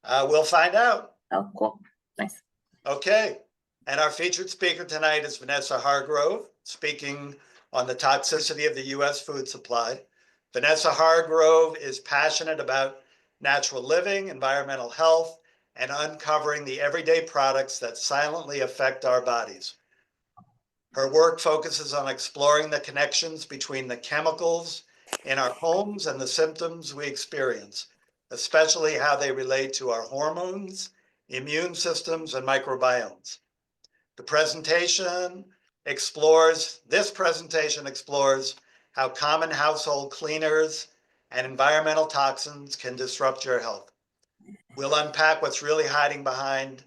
We'll find out. Oh, cool. Nice. Okay. And our featured speaker tonight is Vanessa Hargrove, speaking on the toxicity of the U.S. food supply. Vanessa Hargrove is passionate about natural living, environmental health, and uncovering the everyday products that silently affect our bodies. Her work focuses on exploring the connections between the chemicals in our homes and the symptoms we experience, especially how they relate to our hormones, immune systems, and microbiomes. This presentation explores how common household cleaners and environmental toxins can disrupt your health. We'll unpack what's really hiding behind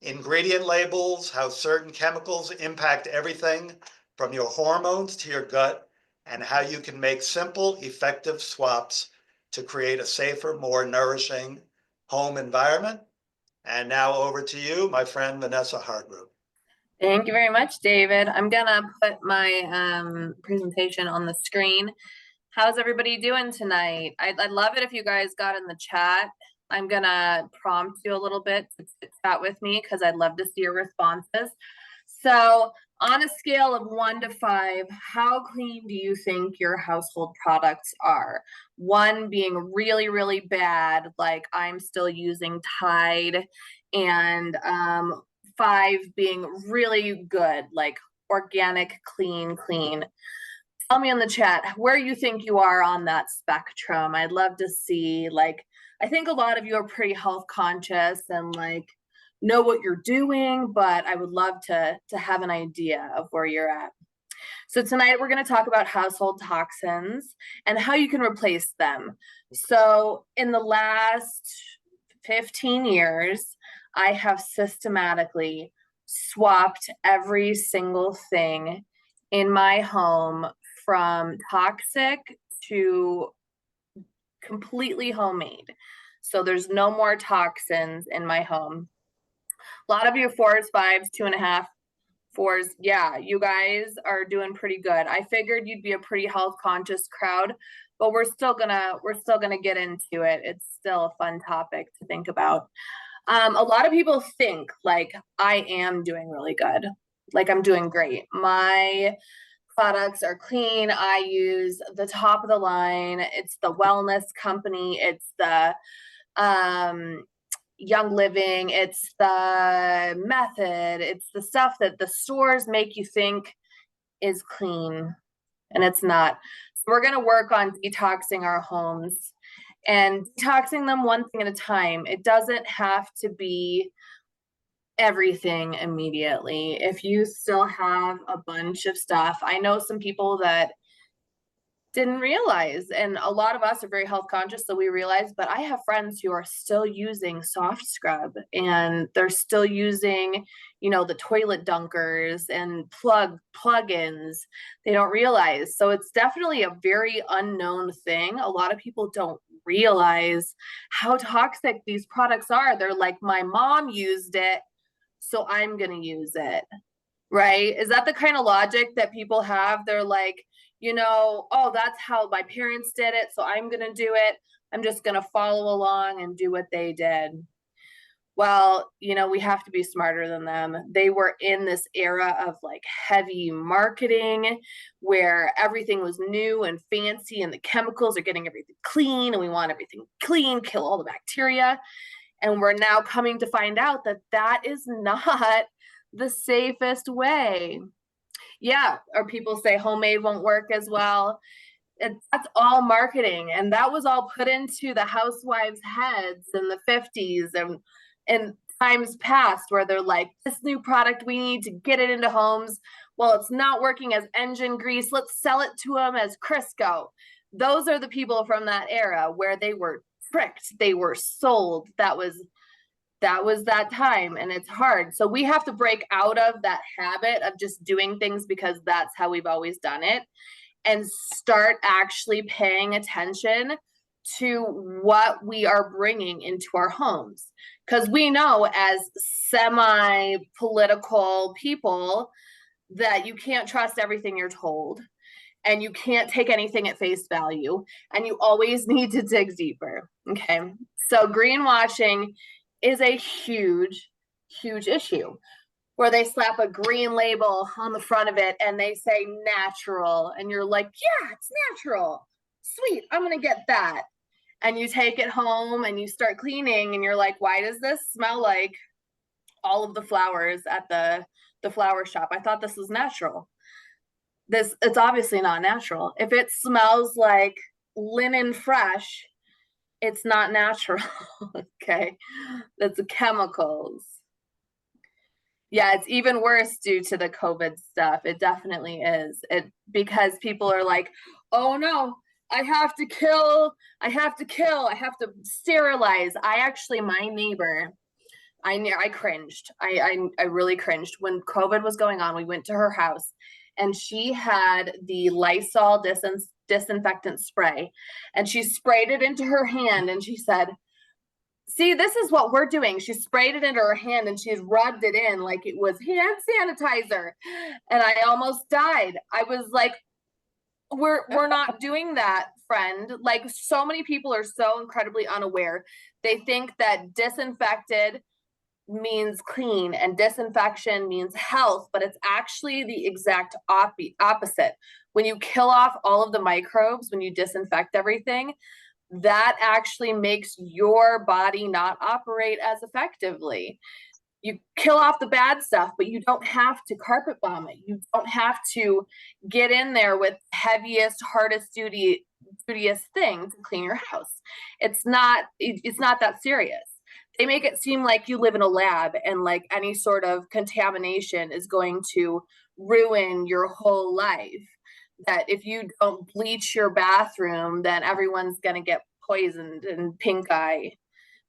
ingredient labels, how certain chemicals impact everything from your hormones to your gut, and how you can make simple, effective swaps to create a safer, more nourishing home environment. And now over to you, my friend, Vanessa Hargrove. Thank you very much, David. I'm gonna put my presentation on the screen. How's everybody doing tonight? I'd love it if you guys got in the chat. I'm gonna prompt you a little bit to chat with me because I'd love to see your responses. So on a scale of 1 to 5, how clean do you think your household products are? 1 being really, really bad, like I'm still using Tide, and 5 being really good, like organic, clean. Tell me in the chat where you think you are on that spectrum. I'd love to see, like, I think a lot of you are pretty health conscious and like know what you're doing, but I would love to have an idea of where you're at. So tonight we're going to talk about household toxins and how you can replace them. So in the last 15 years, I have systematically swapped every single thing in my home from toxic to completely homemade. So there's no more toxins in my home. A lot of you 4s, 5s, 2.5, 4s. Yeah, you guys are doing pretty good. I figured you'd be a pretty health conscious crowd, but we're still gonna get into it. It's still a fun topic to think about. A lot of people think like I am doing really good, like I'm doing great. My products are clean. I use the top of the line. It's the wellness company. It's the Young Living. It's the Method. It's the stuff that the stores make you think is clean, and it's not. So we're going to work on detoxing our homes and detoxing them one thing at a time. It doesn't have to be everything immediately. If you still have a bunch of stuff, I know some people that didn't realize, and a lot of us are very health conscious, so we realize, but I have friends who are still using soft scrub and they're still using, you know, the toilet dunkers and plug-ins. They don't realize. So it's definitely a very unknown thing. A lot of people don't realize how toxic these products are. They're like, my mom used it, so I'm going to use it. Right? Is that the kind of logic that people have? They're like, you know, oh, that's how my parents did it, so I'm going to do it. I'm just going to follow along and do what they did. Well, you know, we have to be smarter than them. They were in this era of like heavy marketing where everything was new and fancy and the chemicals are getting everything clean and we want everything clean, kill all the bacteria. And we're now coming to find out that that is not the safest way. Yeah, or people say homemade won't work as well. That's all marketing, and that was all put into the housewives' heads in the 50s and times past, where they're like, this new product, we need to get it into homes. Well, it's not working as engine grease, let's sell it to them as Crisco. Those are the people from that era where they were tricked, they were sold. That was that time, and it's hard. So we have to break out of that habit of just doing things because that's how we've always done it and start actually paying attention to what we are bringing into our homes. Because we know as semi-political people that you can't trust everything you're told. and you can't take anything at face value, and you always need to dig deeper. Okay. So greenwashing is a huge, huge issue where they slap a green label on the front of it and they say natural. And you're like, yeah, it's natural. Sweet. I'm going to get that. And you take it home and you start cleaning and you're like, why does this smell like all of the flowers at the flower shop? I thought this was natural. It's obviously not natural. If it smells like linen fresh, it's not natural. Okay. That's chemicals. Yeah, it's even worse due to the COVID stuff. It definitely is. Because people are like, oh no, I have to kill, I have to sterilize. My neighbor, I cringed. I really cringed. When COVID was going on, we went to her house and she had the Lysol disinfectant spray, and she sprayed it into her hand and she said, see, this is what we're doing. She sprayed it into her hand and she's rubbed it in like it was hand sanitizer. And I almost died. I was like, we're not doing that, friend. Like, so many people are so incredibly unaware. They think that disinfected means clean and disinfection means health, but it's actually the exact opposite. When you kill off all of the microbes, when you disinfect everything, that actually makes your body not operate as effectively. You kill off the bad stuff, but you don't have to carpet bomb it. You don't have to get in there with heaviest, hardest dutiest thing to clean your house. It's not that serious. They make it seem like you live in a lab and like any sort of contamination is going to ruin your whole life. That if you don't bleach your bathroom, then everyone's going to get poisoned and pink eye.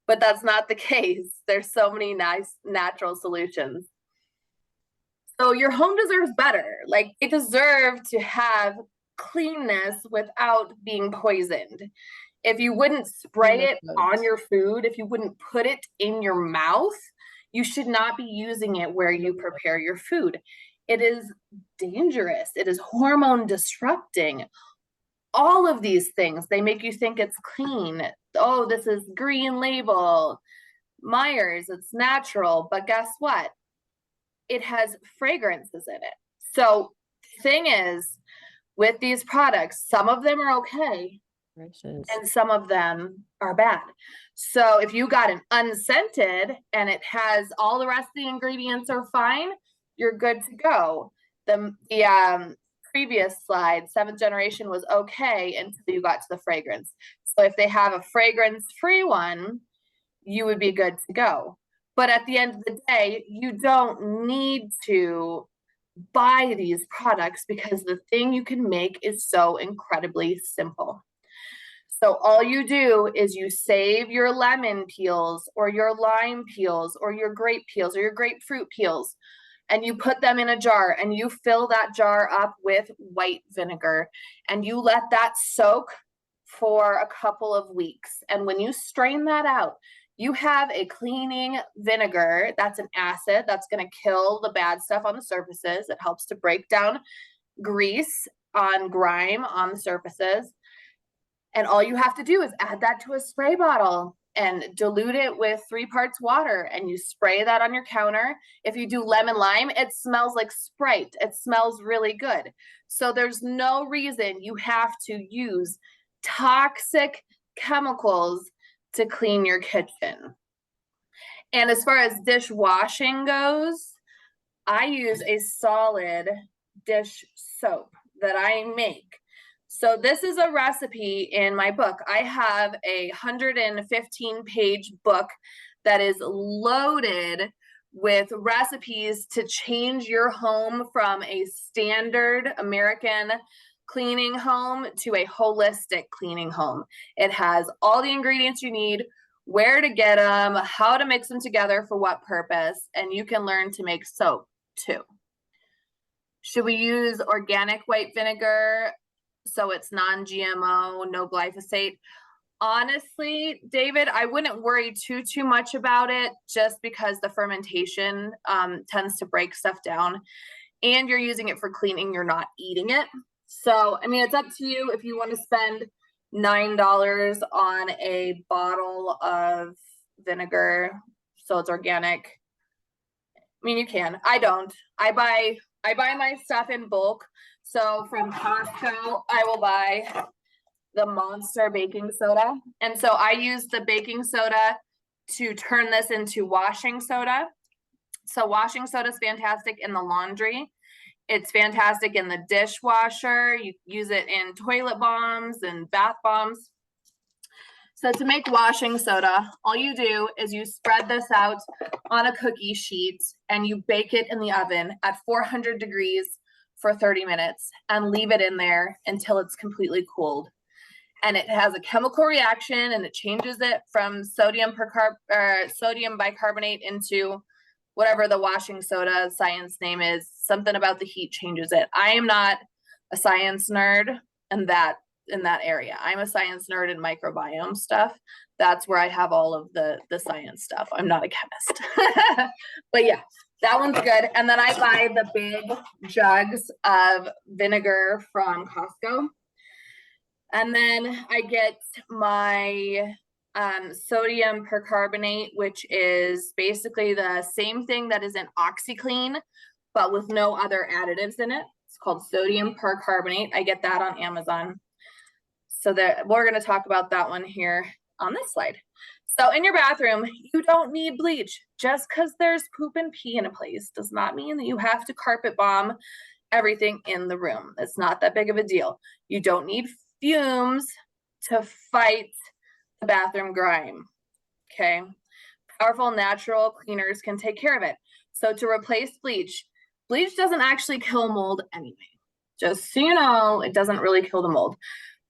But that's not the case. There's so many nice natural solutions. So your home deserves better. Like, it deserves to have cleanness without being poisoned. If you wouldn't spray it on your food, if you wouldn't put it in your mouth, you should not be using it where you prepare your food. It is dangerous. It is hormone disrupting. All of these things, they make you think it's clean. Oh, this is green label, Myers, it's natural. But guess what? It has fragrances in it. So the thing is, with these products, some of them are okay, and some of them are bad. So if you got an unscented and it has all the rest of the ingredients are fine, you're good to go. The previous slide, 7th generation, was okay until you got to the fragrance. So if they have a fragrance-free one, you would be good to go. But at the end of the day, you don't need to buy these products because the thing you can make is so incredibly simple. So all you do is you save your lemon peels or your lime peels or your grape peels or your grapefruit peels, and you put them in a jar and you fill that jar up with white vinegar and you let that soak for a couple of weeks. And when you strain that out, you have a cleaning vinegar. That's an acid that's going to kill the bad stuff on the surfaces. It helps to break down grease on grime on the surfaces. And all you have to do is add that to a spray bottle and dilute it with 3 parts water, and you spray that on your counter. If you do lemon lime, it smells like Sprite. It smells really good. So there's no reason you have to use toxic chemicals to clean your kitchen. And as far as dishwashing goes, I use a solid dish soap that I make. So this is a recipe in my book. I have a 115-page book that is loaded with recipes to change your home from a standard American cleaning home to a holistic cleaning home. It has all the ingredients you need, where to get them, how to mix them together for what purpose, and you can learn to make soap too. Should we use organic white vinegar so it's non-GMO, no glyphosate? Honestly, David, I wouldn't worry too much about it, just because the fermentation tends to break stuff down, and you're using it for cleaning, you're not eating it. So, I mean, it's up to you if you want to spend $9 on a bottle of vinegar, so it's organic. I mean, you can. I don't. I buy my stuff in bulk. So from Costco, I will buy the Monster baking soda. And so I use the baking soda to turn this into washing soda. So washing soda is fantastic in the laundry. It's fantastic in the dishwasher. You use it in toilet bombs and bath bombs. So to make washing soda, all you do is you spread this out on a cookie sheet and you bake it in the oven at 400 degrees for 30 minutes and leave it in there until it's completely cooled. And it has a chemical reaction and it changes it from sodium bicarbonate into whatever the washing soda science name is. Something about the heat changes it. I am not a science nerd in that area. I'm a science nerd in microbiome stuff. That's where I have all of the science stuff. I'm not a chemist. But yeah, that one's good. And then I buy the big jugs of vinegar from Costco. And then I get my sodium percarbonate, which is basically the same thing that is in OxyClean, but with no other additives in it. It's called sodium percarbonate. I get that on Amazon. So that we're going to talk about that one here on this slide. So in your bathroom, you don't need bleach. Just because there's poop and pee in a place does not mean that you have to carpet bomb everything in the room. It's not that big of a deal. You don't need fumes to fight the bathroom grime. Okay. Powerful natural cleaners can take care of it. So to replace bleach doesn't actually kill mold anyway. Just so you know, it doesn't really kill the mold.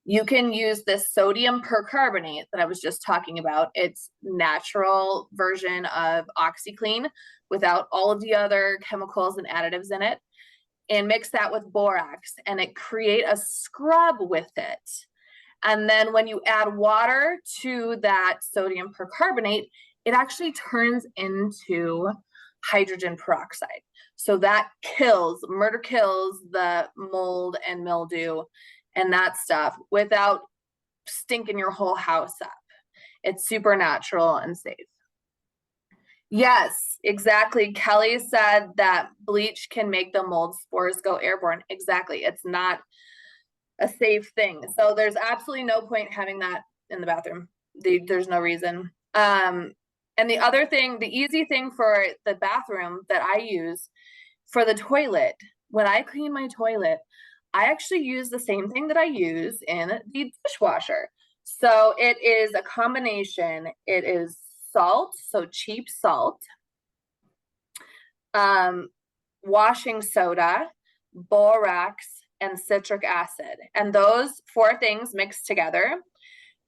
You can use this sodium percarbonate that I was just talking about. It's natural version of OxyClean without all of the other chemicals and additives in it, and mix that with borax and it create a scrub with it. And then when you add water to that sodium percarbonate, it actually turns into hydrogen peroxide. So that murder kills the mold and mildew and that stuff without stinking your whole house up. It's super natural and safe. Yes, exactly. Kelly said that bleach can make the mold spores go airborne. Exactly. It's not a safe thing. So there's absolutely no point having that in the bathroom. There's no reason. And the other thing, the easy thing for the bathroom that I use for the toilet, when I clean my toilet, I actually use the same thing that I use in the dishwasher. So it is a combination. It is salt, so cheap salt, washing soda, borax, and citric acid. And those 4 things mixed together,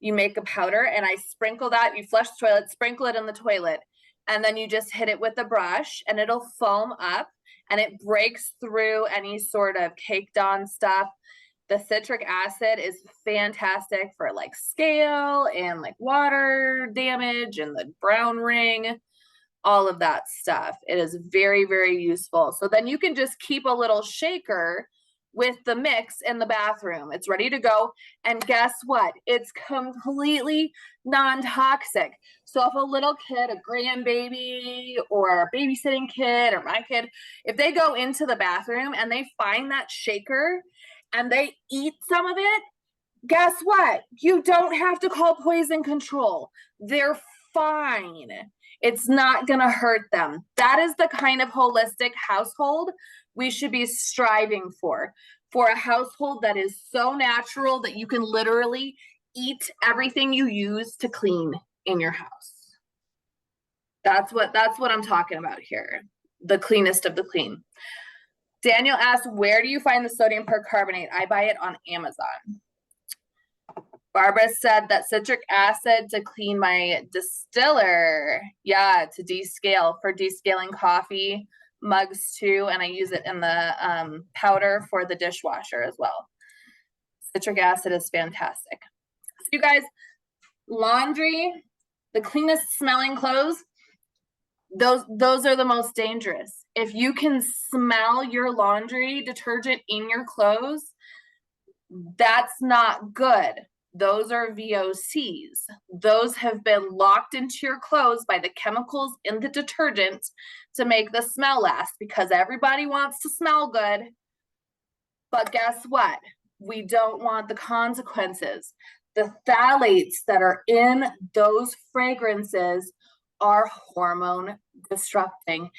you make a powder, and I sprinkle that. You flush the toilet, sprinkle it in the toilet, and then you just hit it with a brush and it'll foam up and it breaks through any sort of caked on stuff. The citric acid is fantastic for like scale and like water damage and the brown ring, all of that stuff. It is very, very useful. So then you can just keep a little shaker with the mix in the bathroom. It's ready to go. And guess what? It's completely non-toxic. So if a little kid, a grandbaby or a babysitting kid or my kid, if they go into the bathroom and they find that shaker and they eat some of it, guess what? You don't have to call poison control. They're fine. It's not going to hurt them. That is the kind of holistic household we should be striving for a household that is so natural that you can literally eat everything you use to clean in your house. That's what I'm talking about here. The cleanest of the clean. Daniel asked, where do you find the sodium percarbonate? I buy it on Amazon. Barbara said that citric acid to clean my distiller. Yeah, to descale, for descaling coffee mugs too. And I use it in the powder for the dishwasher as well. Citric acid is fantastic. So you guys, laundry, the cleanest smelling clothes, those are the most dangerous. If you can smell your laundry detergent in your clothes, That's not good. Those are VOCs. Those have been locked into your clothes by the chemicals in the detergent to make the smell last, because everybody wants to smell good. But guess what? We don't want the consequences. The phthalates that are in those fragrances are hormone disrupting.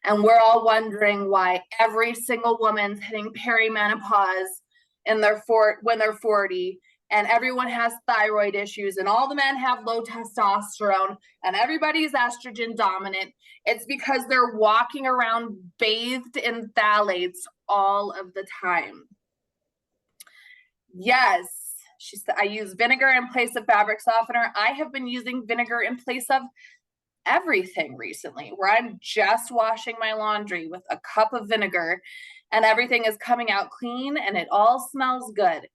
And we're all wondering why every single woman's hitting perimenopause in when they're 40, and everyone has thyroid issues, and all the men have low testosterone, and everybody's estrogen dominant. It's because they're walking around bathed in phthalates all of the time. Yes, she said, I use vinegar in place of fabric softener. I have been using vinegar in place of everything recently, where I'm just washing my laundry with a cup of vinegar and everything is coming out clean and it all smells good.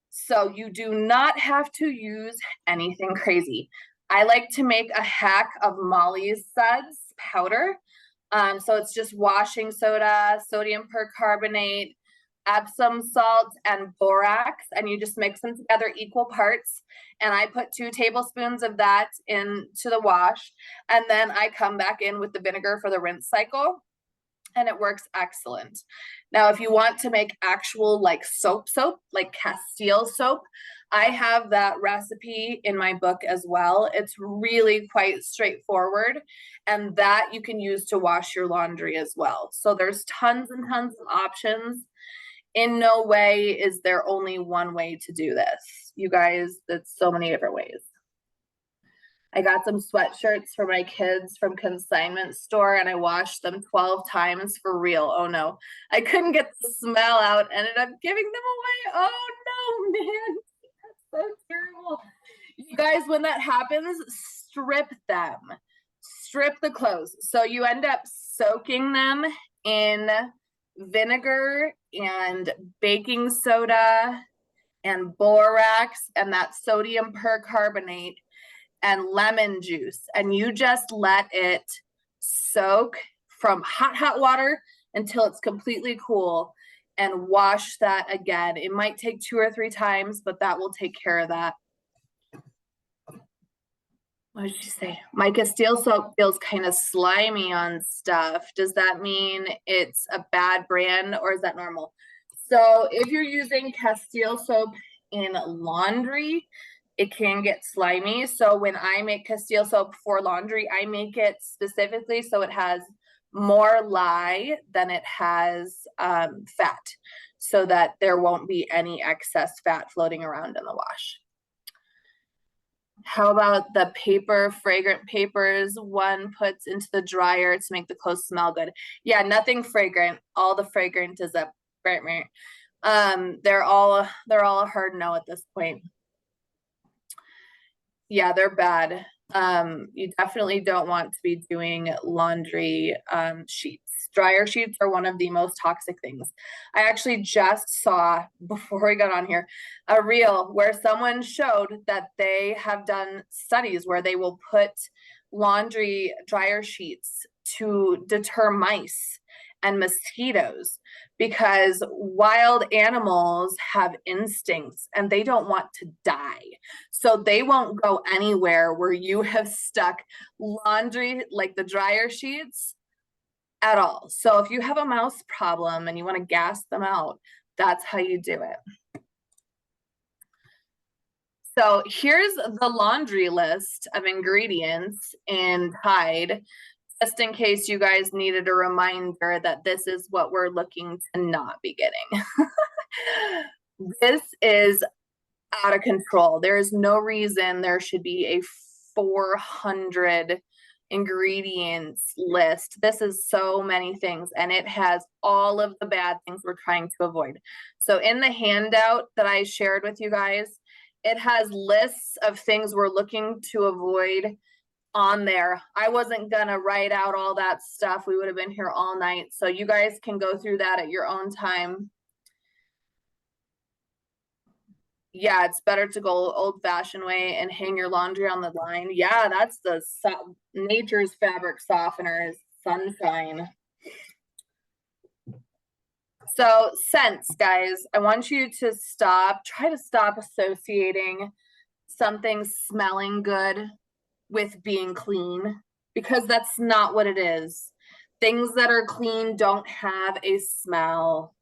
So you do not have to use anything crazy. I like to make a hack of Molly's suds powder. So it's just washing soda, sodium percarbonate, Epsom salt, and borax, and you just mix them together equal parts. And I put 2 tablespoons of that into the wash, and then I come back in with the vinegar for the rinse cycle, and it works excellent. Now, if you want to make actual like soap, like Castile soap, I have that recipe in my book as well. It's really quite straightforward, and that you can use to wash your laundry as well. So there's tons and tons of options. In no way is there only one way to do this. You guys, it's so many different ways. I got some sweatshirts for my kids from consignment store, and I washed them 12 times for real. Oh no, I couldn't get the smell out, ended up giving them away. Oh no, man, that's so terrible. You guys, when that happens, strip them, strip the clothes. So you end up soaking them in vinegar and baking soda and borax and that sodium percarbonate and lemon juice, and you just let it soak from hot water until it's completely cool, and wash that again. It might take 2 or 3 times, but that will take care of that. What did she say? My Castile soap feels kind of slimy on stuff. Does that mean it's a bad brand, or is that normal? So if you're using Castile soap in laundry, it can get slimy. So when I make Castile soap for laundry, I make it specifically so it has more lye than it has fat, so that there won't be any excess fat floating around in the wash. How about the paper, fragrant papers one puts into the dryer to make the clothes smell good? Yeah, nothing fragrant. All the fragrant is a they're all a hard no at this point. Yeah, they're bad. You definitely don't want to be doing laundry sheets. Dryer sheets are one of the most toxic things. I actually just saw, before we got on here, a reel where someone showed that they have done studies where they will put laundry dryer sheets to deter mice and mosquitoes, because wild animals have instincts and they don't want to die. So they won't go anywhere where you have stuck laundry, like the dryer sheets, at all. So if you have a mouse problem and you want to gas them out, that's how you do it. So here's the laundry list of ingredients in Tide, just in case you guys needed a reminder that this is what we're looking to not be getting. This is out of control. There is no reason there should be a 400 ingredients list. This is so many things, and it has all of the bad things we're trying to avoid. So in the handout that I shared with you guys, it has lists of things we're looking to avoid on there. I wasn't gonna write out all that stuff. We would have been here all night. So you guys can go through that at your own time. Yeah, it's better to go old-fashioned way and hang your laundry on the line. Yeah, that's the nature's fabric softeners, sunshine. So scents, guys, I want you to try to stop associating something smelling good with being clean, because that's not what it is. Things that are clean don't have a smell.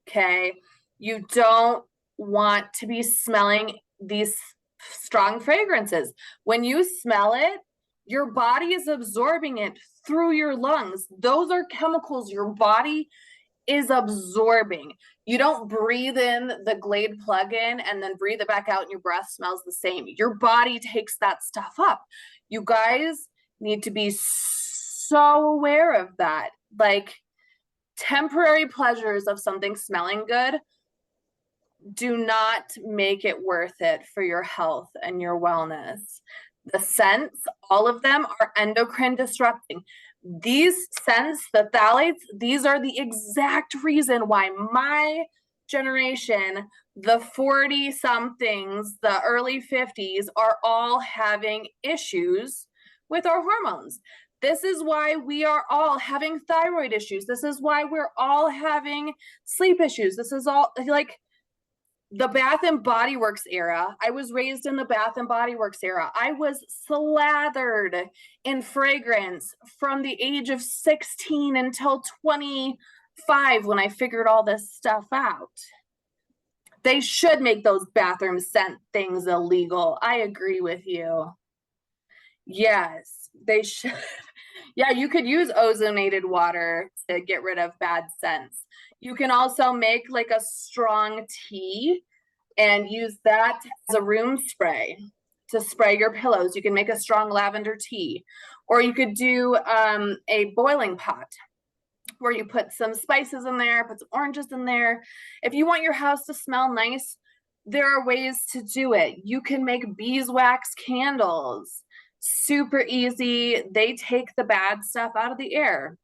Okay. You don't want to be smelling these strong fragrances. When you smell it, your body is absorbing it through your lungs. Those are chemicals your body is absorbing. You don't breathe in the Glade plug-in and then breathe it back out and your breath smells the same. Your body takes that stuff up. You guys need to be so aware of that. Like, temporary pleasures of something smelling good do not make it worth it for your health and your wellness. The scents, all of them are endocrine disrupting. These scents, the phthalates, these are the exact reason why my generation, the 40 somethings, the early 50s, are all having issues with our hormones. This is why we are all having thyroid issues. This is why we're all having sleep issues. This is all like the Bath and Body Works era. I was raised in the Bath and Body Works era. I was slathered in fragrance from the age of 16 until 25 when I figured all this stuff out. They should make those bathroom scent things illegal. I agree with you. Yes, they should. Yeah, you could use ozonated water to get rid of bad scents. You can also make like a strong tea and use that as a room spray to spray your pillows. You can make a strong lavender tea, or you could do a boiling pot where you put some spices in there, put some oranges in there. If you want your house to smell nice, there are ways to do it. You can make beeswax candles. Super easy. They take the bad stuff out of the air.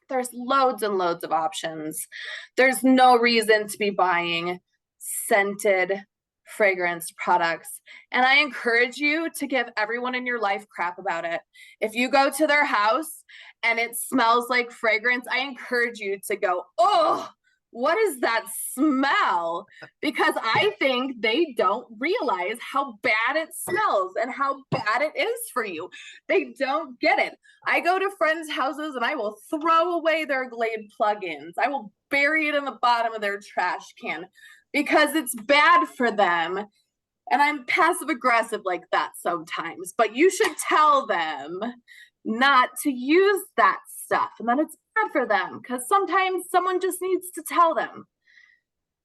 There's loads and loads of options. There's no reason to be buying scented fragrance products. And I encourage you to give everyone in your life crap about it. If you go to their house and it smells like fragrance, I encourage you to go, oh, what is that smell? Because I think they don't realize how bad it smells and how bad it is for you. They don't get it. I go to friends' houses and I will throw away their Glade plugins. I will bury it in the bottom of their trash can because it's bad for them. And I'm passive aggressive like that sometimes, but you should tell them not to use that stuff and that it's bad for them, because sometimes someone just needs to tell them.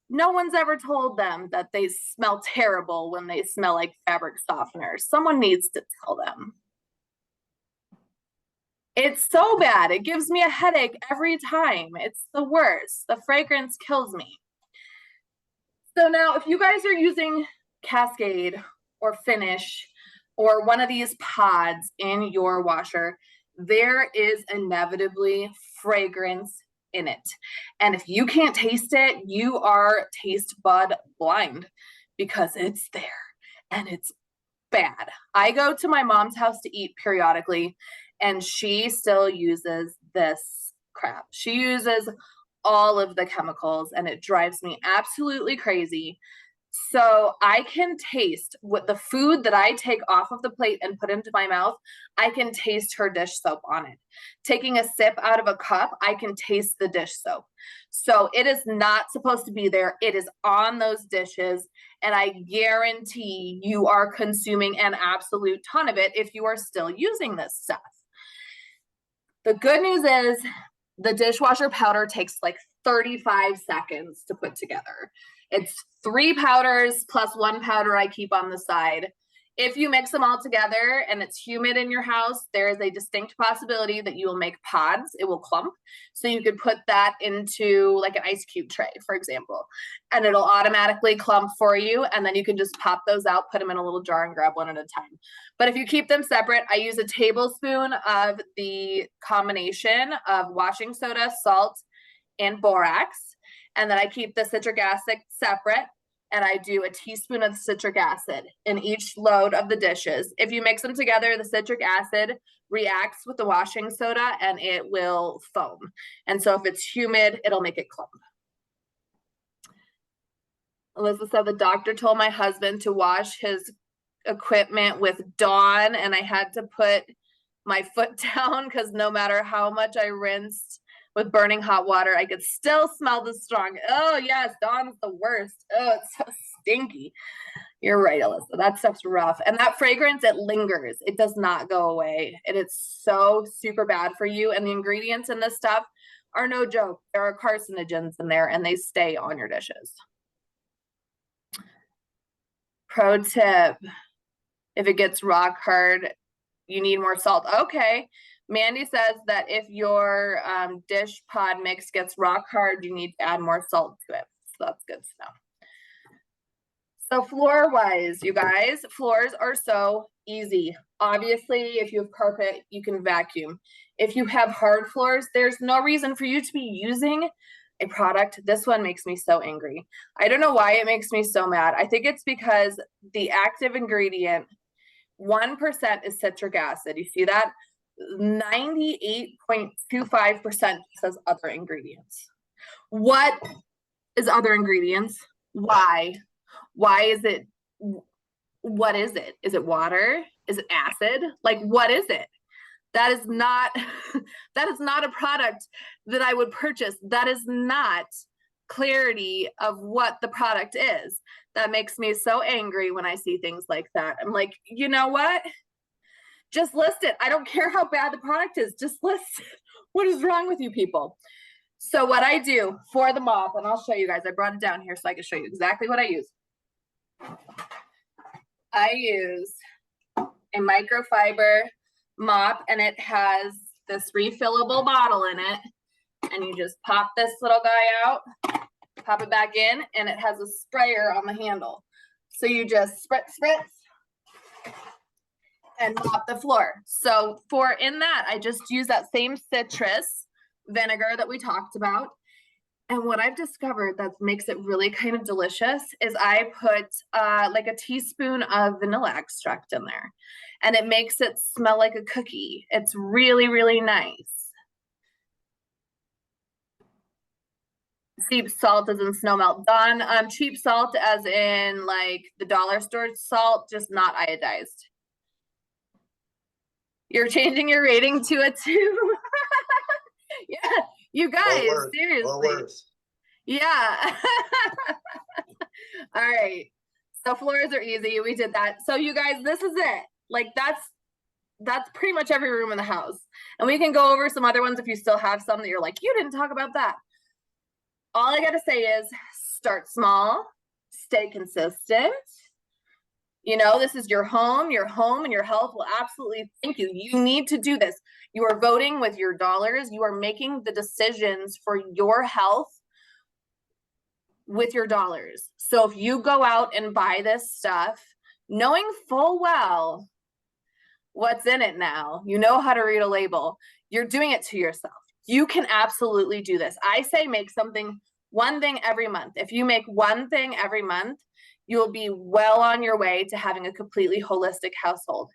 No one's ever told them that they smell terrible when they smell like fabric softener. Someone needs to tell them. It's so bad. It gives me a headache every time. It's the worst. The fragrance kills me. So now if you guys are using Cascade or Finish or one of these pods in your washer, there is inevitably fragrance in it. And if you can't taste it, you are taste bud blind because it's there and it's bad. I go to my mom's house to eat periodically and she still uses this crap. She uses all of the chemicals and it drives me absolutely crazy. So I can taste what the food that I take off of the plate and put into my mouth, I can taste her dish soap on it. Taking a sip out of a cup, I can taste the dish soap. So it is not supposed to be there. It is on those dishes. And I guarantee you are consuming an absolute ton of it if you are still using this stuff. The good news is the dishwasher powder takes like 35 seconds to put together. It's 3 powders plus 1 powder I keep on the side. If you mix them all together and it's humid in your house, there is a distinct possibility that you will make pods. It will clump. So you could put that into like an ice cube tray, for example, and it'll automatically clump for you. And then you can just pop those out, put them in a little jar and grab one at a time. But if you keep them separate, I use a tablespoon of the combination of washing soda, salt, and borax. And then I keep the citric acid separate. And I do a teaspoon of citric acid in each load of the dishes. If you mix them together, the citric acid reacts with the washing soda and it will foam. And so if it's humid, it'll make it clump. Elizabeth said the doctor told my husband to wash his equipment with Dawn, and I had to put my foot down because no matter how much I rinsed with burning hot water, I could still smell the strong. Oh yes, Dawn's the worst. Oh, it's so stinky. You're right, Alyssa. That stuff's rough. And that fragrance, it lingers. It does not go away. It is so super bad for you. And the ingredients in this stuff are no joke. There are carcinogens in there and they stay on your dishes. Pro tip, if it gets rock hard, you need more salt. Okay. Mandy says that if your dish pod mix gets rock hard, you need to add more salt to it. So that's good to know. So floor wise, you guys, floors are so easy. Obviously, if you have carpet, you can vacuum. If you have hard floors, there's no reason for you to be using a product. This one makes me so angry. I don't know why it makes me so mad. I think it's because the active ingredient, 1% is citric acid. You see that? 98.25% says other ingredients. What is other ingredients? Why? Why is it? What is it? Is it water? Is it acid? Like, what is it? That is not that is not a product that I would purchase. That is not clarity of what the product is. That makes me so angry when I see things like that. I'm like, you know what? Just list it. I don't care how bad the product is. Just list it. What is wrong with you people? So what I do for the mop, and I'll show you guys. I brought it down here so I can show you exactly what I use. I use a microfiber mop, and it has this refillable bottle in it. And you just pop this little guy out, pop it back in, and it has a sprayer on the handle. So you just spritz, and mop the floor. So in that, I just use that same citrus vinegar that we talked about. And what I've discovered that makes it really kind of delicious is I put like a teaspoon of vanilla extract in there, and it makes it smell like a cookie. It's really, really nice. Cheap salt as in snow melt. Done. Cheap salt as in like the dollar store salt, just not iodized. You're changing your rating to a 2. Yeah, you guys, seriously. Yeah. All right. So floors are easy. We did that. So you guys, this is it. Like that's pretty much every room in the house. And we can go over some other ones if you still have some that you're like, you didn't talk about that. All I got to say is start small, stay consistent. You know, this is your home and your health will absolutely thank you. You need to do this. You are voting with your dollars. You are making the decisions for your health with your dollars. So if you go out and buy this stuff, knowing full well what's in it now, you know how to read a label, you're doing it to yourself. You can absolutely do this. I say make one thing every month. If you make one thing every month, you'll be well on your way to having a completely holistic household.